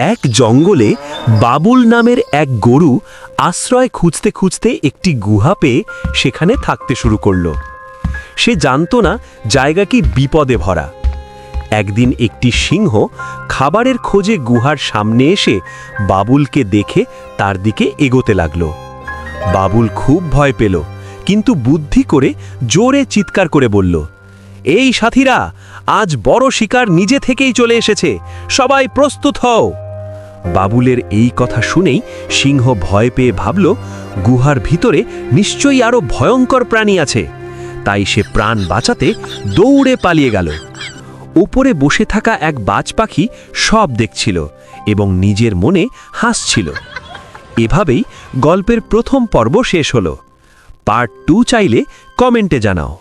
এক জঙ্গলে বাবুল নামের এক গরু আশ্রয় খুঁজতে খুঁজতে একটি গুহা পেয়ে সেখানে থাকতে শুরু করলো। সে জানত না জায়গা কি বিপদে ভরা। একদিন একটি সিংহ খাবারের খোঁজে গুহার সামনে এসে বাবুলকে দেখে তার দিকে এগোতে লাগল। বাবুল খুব ভয় পেল, কিন্তু বুদ্ধি করে জোরে চিৎকার করে বলল, এই সাথীরা, আজ বড় শিকার নিজে থেকেই চলে এসেছে, সবাই প্রস্তুত হও। বাবুলের এই কথা শুনেই সিংহ ভয় পেয়ে ভাবল, গুহার ভিতরে নিশ্চয়ই আরো ভয়ঙ্কর প্রাণী আছে। তাই সে প্রাণ বাঁচাতে দৌড়ে পালিয়ে গেল। উপরে বসে থাকা এক বাজ পাখি সব দেখছিল এবং নিজের মনে হাসছিল। এভাবেই গল্পের প্রথম পর্ব শেষ হলো। পার্ট 2 চাইলে কমেন্টে জানাও।